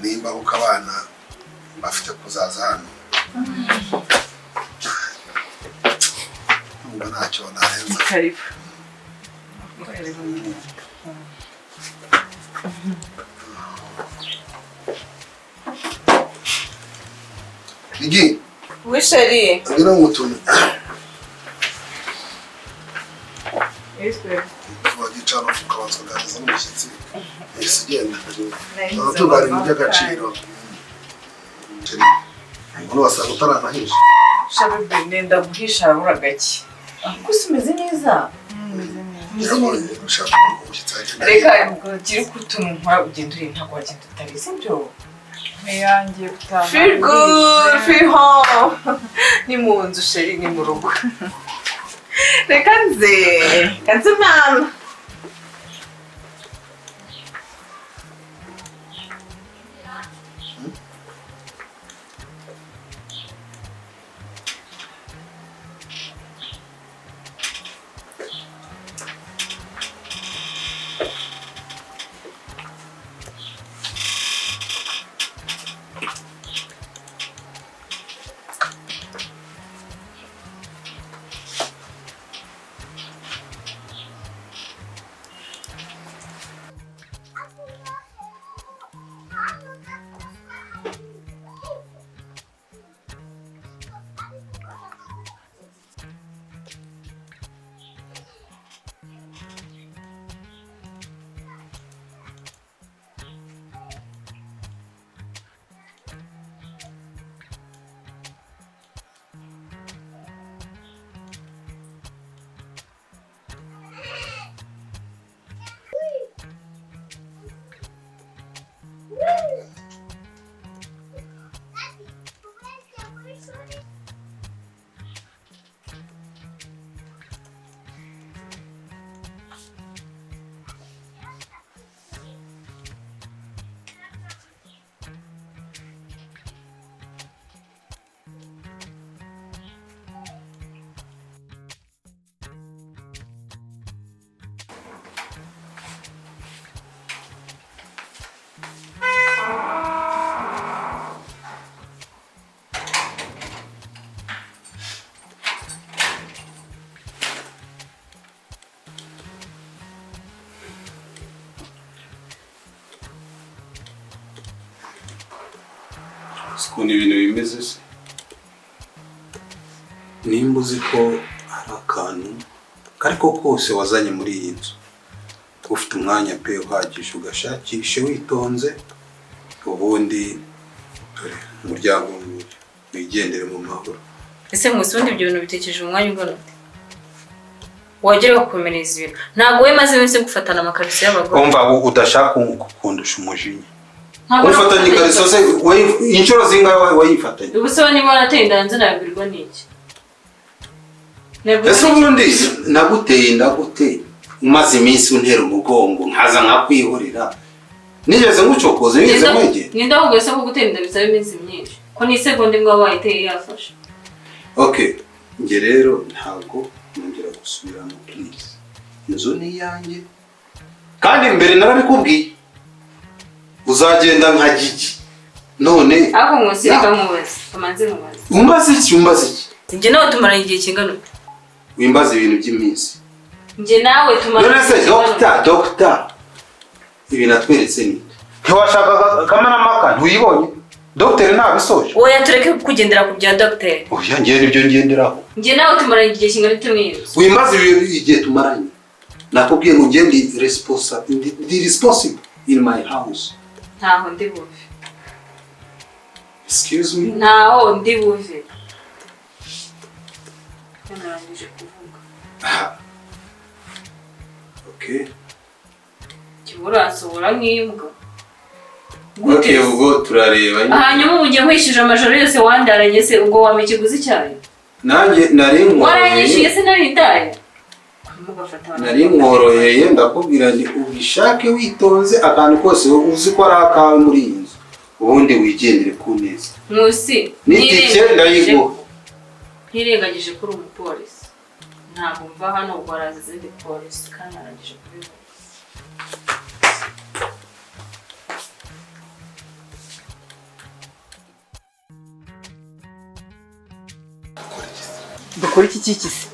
nimba uko abana bafite kuzaza hano numva ntacyo narenza. Karibu. Igi Oui chérie. ngira ngo tuni Est-ce bagicana ukabanza kuganiriza n'umushyitsi isigenda tugari mu by'agaciro umuntu wasanga utaranahisha Shabe nenda guhisha abura gake. Kusimeze neza. Reka ngiri kutumva ugenda uri ntabwo wagenda utabizi byo. Meyangiye gutaha. Feel good, feel home. Ni mu nzu chérie ni mu rugo. Reka kanze mama. Ukuntu ibintu bimeze se nimba uzi ko hari akantu kariko kose wazanye muri iyi nzu ufite umwanya pe uhagije ugashakishe witonze ubundi dore umuryango wigendere mu mahoro. Ese mwese ubundi ibyo bintu bitekereje umwanya ungana ute? Wagera gukomereza ibintu ntabwo we maze iminsi gufatana amakariso y'abagore. Umva udashaka kukundusha umujinya ufatanye ikariso se inshuro zingahe wayifatanye? Ubusaba niba warateye indanze nabwirwa n'iki? Ese ubundi naguteye ndagute umaze iminsi untera umugongo nkaza nkakwihurira nigeze ngucokoza nigeze mwege ninda ahubwo se ko gutera inda bisaba iminsi myinshi ko ni segonde ngo wayiteye yafashe. Okay nge rero ntabwo nongera gusubiramo please inzu ni yanjye kandi mbere narabikubwiye uzagenda nka gigi none ako musirika mubaze amanze mubaze umbaze iki nge nawe tumaranye igihe kingana ute? Wimbaza ibintu by'iminsi nge nawe tumaranye doctor ibi natweretse ni ntiwashaka kamana ntuyibonye docteur ntabisoje oya tureke kugendera ku bya docteur oya ngiye nibyo ngenderaho nge nawe tumaranye igihe kingana ute mwiza wimbaza igihe tumaranye nakubwiye ngo ngende responsible in my house ntaho ndi buve. Excuse me? Ntaho ndi buve. Narangije kuvuga. Okay. Kiburansobora nk'imbwa. Okay ubwo turareba. Hanyuma ugiye nkwishije amajoro yose wandaranye se ubwo wame ikiguzi cyayo? Nanjye nari nkoroheye. Waranyishyuye se nari ndaye? Nari nkoroheye ndakubwira ni ubishake witonze akantu kose uzi ko ari akawe muri iyi nzu ubundi wigendere ku neza. Musi nitike ndayiguha. Ntirengagije kuri umupolisi. Ntabwo mva hano ubwo arazi izindi polisi kandi narangije kubivuga. dukora iki kikisi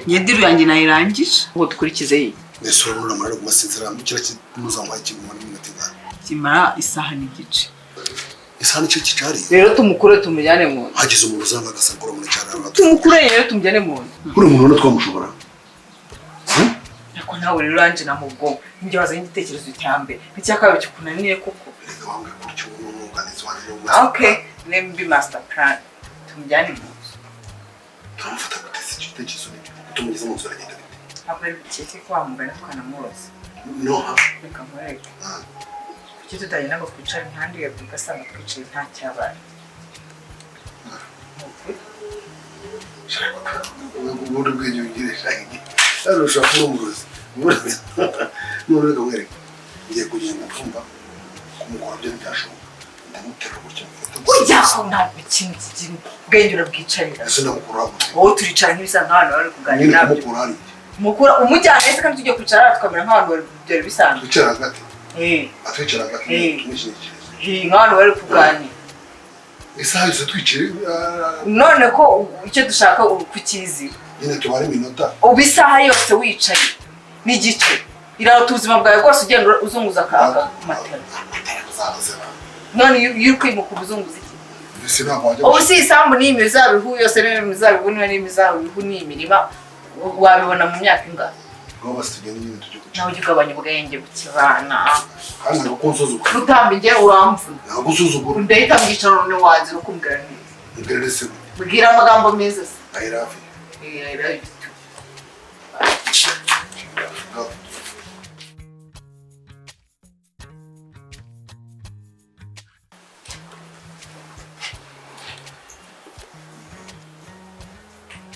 nyediru yanjye nayirangije ngo dukurikize iyi ese urabona amara kumasinzira mukira kimuzamwa ikintu muri minota ingana kimara isaha n'igice isaha n'icyo kicari rero tumukure tumujyane mu nzu hagize umuntu uzanga agasagura muri cyane tumukure rero tumujyane mu nzu kuri umuntu twamushobora ariko nawe rero anje namubwo njye wazanye igitekerezo cyambe n'icyakabiri cyukunaniye koko reka wamwe kuryo umwunganizi wanjye okay let me be master plan tumujyane mu nzu turamufata gutese igitekerezo tumugeze mu nzu aragenda bite ntabwo ari bikeke ko wamugana tukanamuroza no reka mureke kuki tutagenda ngo twicare impande ya ugasanga twicaye nta cyabaye ubundi bwenge bugiresha hano ushobora kuba umurozi none kamwereka ngiye kugenda kumva kumukora byo ntibyashoboka ndamutera gutya burya ko ntabwo ikintu kigira ubwenge urabwicarira ese ndamukura gute wowe turicara nk'ibisa nk'abantu bari kuganira kumukura hari mukura umujyana ese kandi tujye kwicara tukamera nk'abantu byari bisanzwe twicara hagati atwicara hagati Eh. tumushyigikiriza nk'abantu bari kuganira isaha yose twicire none ko icyo dushaka kukizi nyine tubare iminota ubu isaha yose wicaye n'igice irata ubuzima bwawe bwose ugenda uzunguza akaga matera none iyo uri kwimuka ubuzunguza iki ese ntabwo wajya ubu si isambu ni imizabihu yose n'imizabihu niba n'imizabihu ni imirima wabibona mu myaka ingana aho basi tugenda nyine tujye guca nawe ujya ugabanya ubwenge bukibana kandi ntabwo kunsuzugura rutambi njye uramvuna ntabwo usuzugura ndahita mbyicara none wazira ukumbwira neza mbwira ese mbwira amagambo meza se I love you I love you too.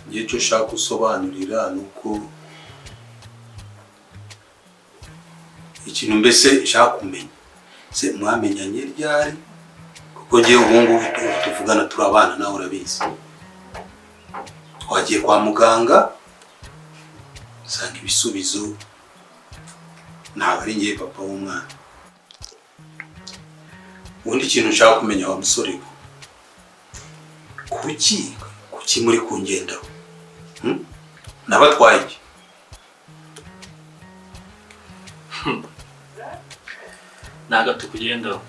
igihe cyo ushaka gusobanurira ni uko ikintu mbese nshaka kumenya se mwamenyanye ryari kuko ngewe ubu ngubu tuvugana turi abana nawe urabizi twagiye kwa muganga usanga ibisubizo ntabwo ari ngewe papa w'umwana ubundi ikintu nshaka kumenya wa musore kuki muri kungendaho nabatwaye iki ntago tukugendaho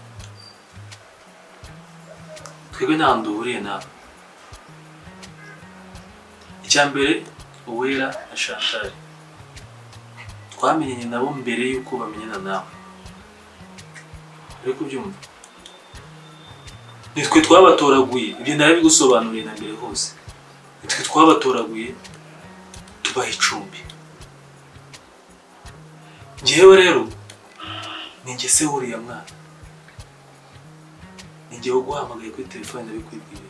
twebwe nta hantu duhuriye nawe icya mbere Uwera na Chantal twamenyanye nabo mbere y'uko bamenyana nawe uri kubyumva nitwe twabatoraguye ibyo narabigusobanuriye na mbere hose nitwe twabatoraguye tubaha icumbi njyewe rero ninjye se wuriya mwana ninjye waguhamagaye kuri telefone ndabikwibwira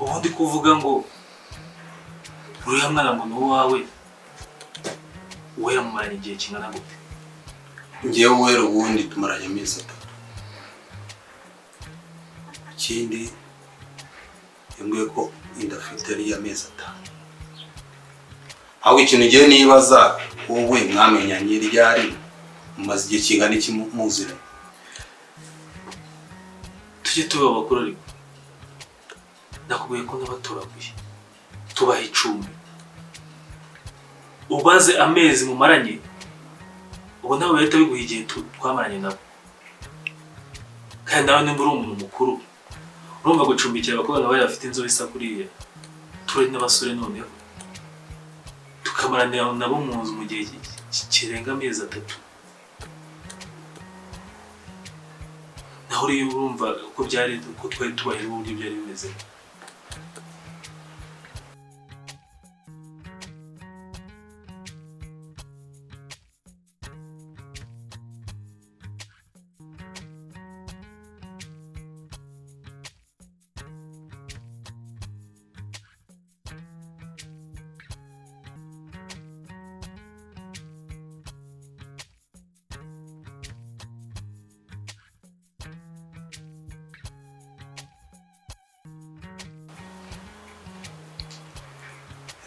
ubundi kuvuga ngo uriya mwana ngo ni uwawe Uwera mumaranye igihe kingana gute ngewe Uwera ubundi tumaranye amezi 3 ikindi yambwiye ko inda afite ari amezi 5 aho ikintu ngiye nibaza wowe mwamenyanye ryari mumaze igihe kingana iki muzira tujye tuba abakuru ariko nakubwiye ko n'abatoraguye tubaha icumbi ubaze amezi mumaranye ubu nawe bahita biguha igihe twamaranye nabo kandi nawe nimba uri umuntu mukuru urumva gucumbikira abakobwa nabo bafite inzobe isa kuriya turi n'abasore noneho tukamaranira nabo mu nzu mu gihe kirenga amezi 3 naho uriya urumva uko byari uko twari tubaye n'uburyo byari bimeze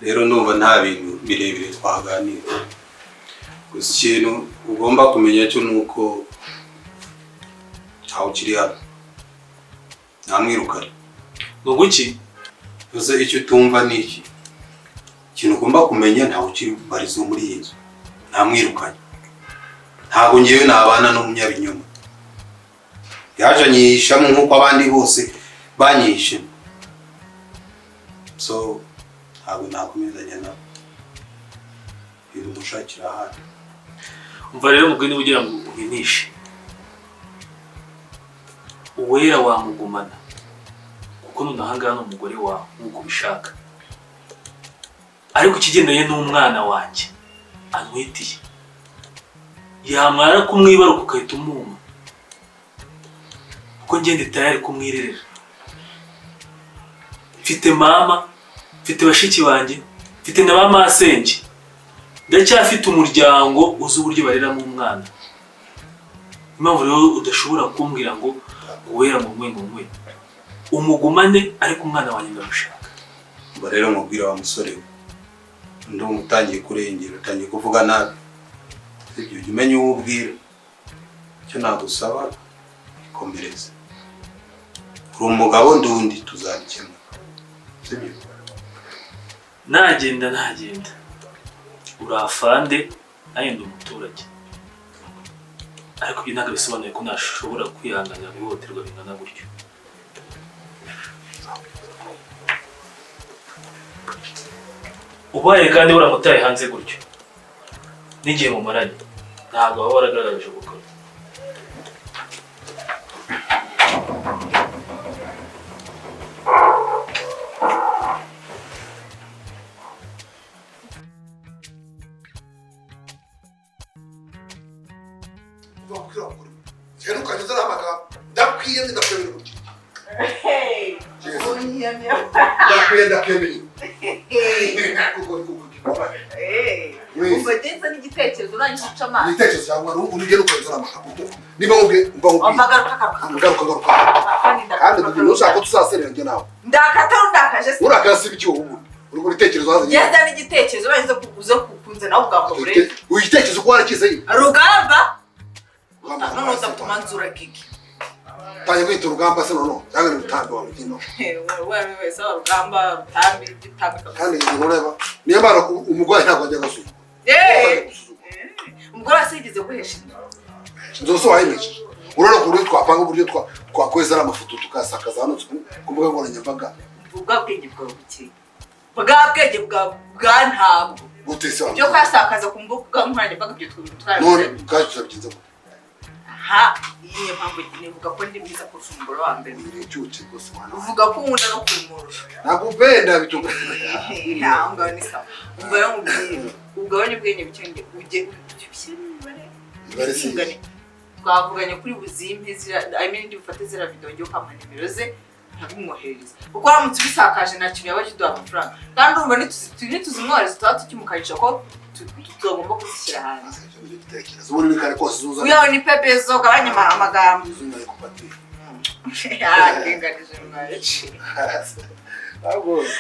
rero numva nta bintu birebire twaganira gusa ikintu ugomba kumenya cyo nuko aho kiri hano namwirukana ngo guki uze icyo utumva ni iki ikintu ugomba kumenya ntawe ukiri barizo muri iyi nzu ntamwirukanye ntabwo ngewe nabana n'umunyabinyoma yaje anyihishamo nk'uko abandi bose banyihishemo so ntabwo nakomezanya nawe ibintu mushakira ahandi umva rero mugeni ugira ngo ubinishe uwera wamugumana kuko nunahangana n'umugore wawe nk'uko ubishaka ariko ikigendanye n'umwana wanjye antwitiye yamara kumwibaruka ukahita umwuma kuko ngende tayari kumwirerera mfite mama mfite bashiki banjye mfite na ba masenge ndacyafite umuryango uzi uburyo bareramo umwana impamvu rero udashobora kumbwira ngo uwera mu ngwe umugumane ariko umwana wanjye ndamushaka mba rero mubwira wa musore we ndumva utangiye kurengera utangiye kuvuga nabi ibyo jya umenya uwo ubwira icyo nagusaba ikomereze uri umugabo ndundi tuzabikemura sibyo nagenda urafande nanjye ndi umuturage ariko ibyo ntabwo bisobanuye ko ntashobora kwihanganira guhohoterwa bingana gutyo ubaye kandi uramutaye hanze gutyo n'igihe mumaranye ntabwo waba waragaragaje gukora Umugeze n'igitekerezo urangije uca amazi. Igitekerezo cyangwa urugero ukozana amagambo. Niba mba garuka. Kandi ushaka ko tuzaserera njye nawe. Ndakata undakaje se. Urakasi biki wowe? Urwo bitekerezo hazanye. Yeza n'igitekerezo urangije kuguze kukunze nawe ubwakobure. Igitekerezo ko warakize yi. Rugamba. None utatuma nzura gigi. Tanye kwita urugamba se none. Cyangwa n'utambi wa mugino. Wewe wese urugamba rutambi gitambika. Kandi ureba niyo bara umugwayi ntabwo ajya gasuka. Umugore asigeze guhesha inzoso wayimeje urora kuri twapanga uburyo twakweza amafoto tukasakaza hano kumbuga nkoranyambaga ubwa bwenge bwa buki bwa bwenge bwa ntabwo gutese byo kwasakaza ku mbuga nkoranyambaga byo twitwara none bwacuzabigenza gute aha iyi mpamvu nivuga ko ndi mwiza kurusha umugore wa mbere ni cyuce gose mwana uvuga ko nkunda no kumurusha nakupenda bituko ntabwo ni sawa umva yo mubwire ugabanye ubwenge bikenge uje ibare twavuganye kuri buzimpe ndi bufate zira video njye ukampa nimero ze ntabimwohereza kuko aramutse ubisakaje nta kintu yaba kiduha amafaranga kandi urumva nituzimwohereza tuba tukimukanyisha ko tugomba kuzishyira hanze ubundi kare kose zuza uyawe ni pepezo gabanya amagambo uzungaye kupatira ngenganije mwaje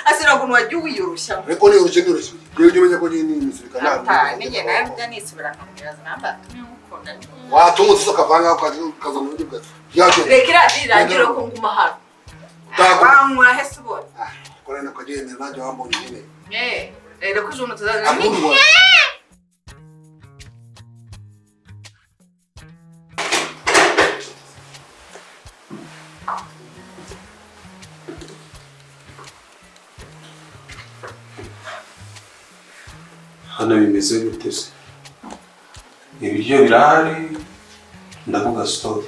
asira kuntu wagiye wiyurushya reko ni urugendo rushye ryo menya ko ni musirikana nige naye byanisubira nkamiraza namba tumukunda watungu soka vanga kaza mu buryo bwacu yaje rekira dirangiro ko nguma hano bamwa hesubona korana ko gene naje wambonye nyine rero ko jono tuzaza amurwa hano bimeze gute se ibiryo birahari ndavuga stove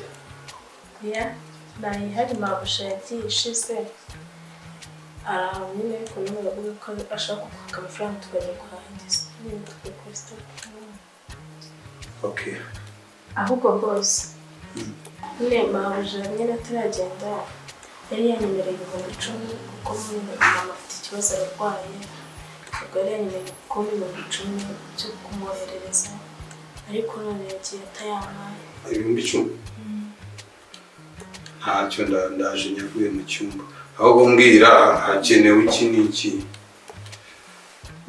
hari mabusha yagiye ishize araho nyine ariko niwe bavuga ko ashaka kuguha amafaranga tukajya guhangiza n'ibindi tugakora stove okay ahubwo bose nyine mabusha nyine ataragenda yari yanyemereye 10,000 kuko mama afite ikibazo arwaye ubwo yari yanyemereye ko 10,000 cyo kumwoherereza ariko none yagiye atayamaye 10,000 ntacyo ndaje nyavuye mu cyumba ahubwo mbwira hakenewe iki n'iki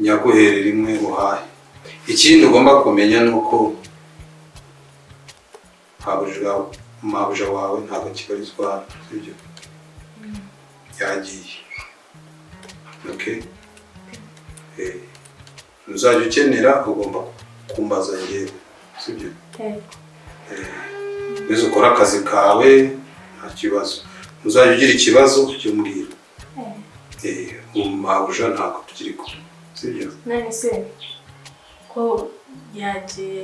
nyaguherera imwe uhaye ikindi ugomba kumenya ni uko mabuja wawe ntabwo kibarizwa sibyo yagiye okay uzajya ukenera ugomba kumbaza njyewe sibyo nizo ukora akazi kawe nta kibazo uzajya ugira ikibazo cyo mbwira mabuja ntabwo tukiri kumwe sibyo none se ko yagiye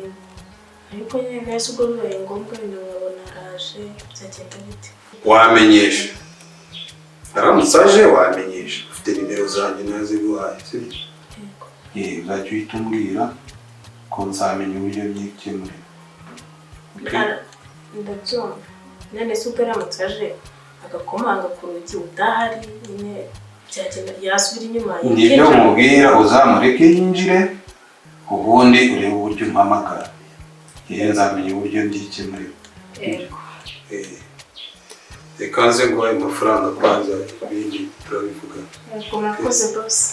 ariko nyine nahise ubwo bibaye ngombwa nyine nkabona araje byagenda bite wamenyesha aramutse aje wamenyesha ufite nimero zanjye naziguhaye sibyo uzajya uhita umbwira ko nzamenya uburyo byikemura ndabyumva none se ubwo aramutse aje agakomanga ku rugi udahari nyine byagenda yasubira inyuma nibyo mubwira uzamureke yinjire ubundi urebe uburyo mpamagara nzamenya uburyo byikemura reka nze ngo ayo mafaranga kwanza ibindi turabivuga murakoze bose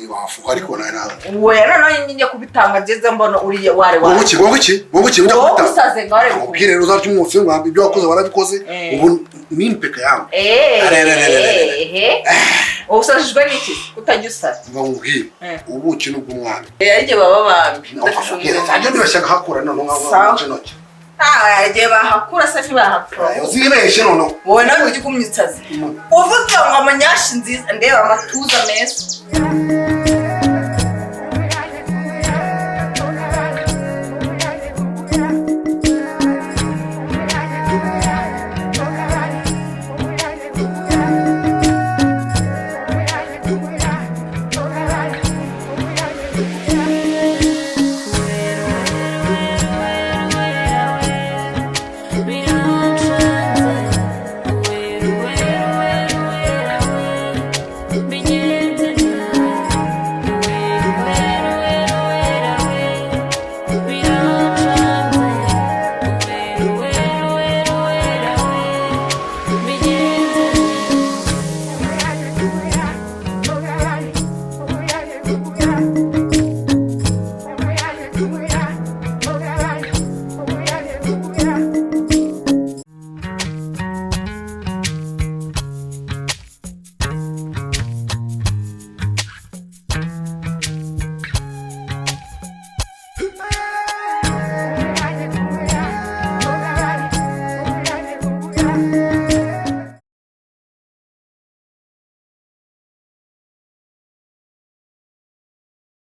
wafuka ariko nawe wera nayo njye kubitanga ngeze mbona uriye ware wowe iki ujya kubita usaze ngare ubwire rero uzarya umunsi ngo ibyo wakoze warabikoze ubu ni impeka yawe usajijwe n'iki utajya usaza ngo ngubwire ubuki n'ubw'umwana yaje baba bambi ajya ndibashaka hakura none ngaho ntoki yaje bahakura se ntibahakura uzibeshe none wowe nawe ujye kumyitsaza uvuga ngo amanyashi nziza ndeba amatuza meza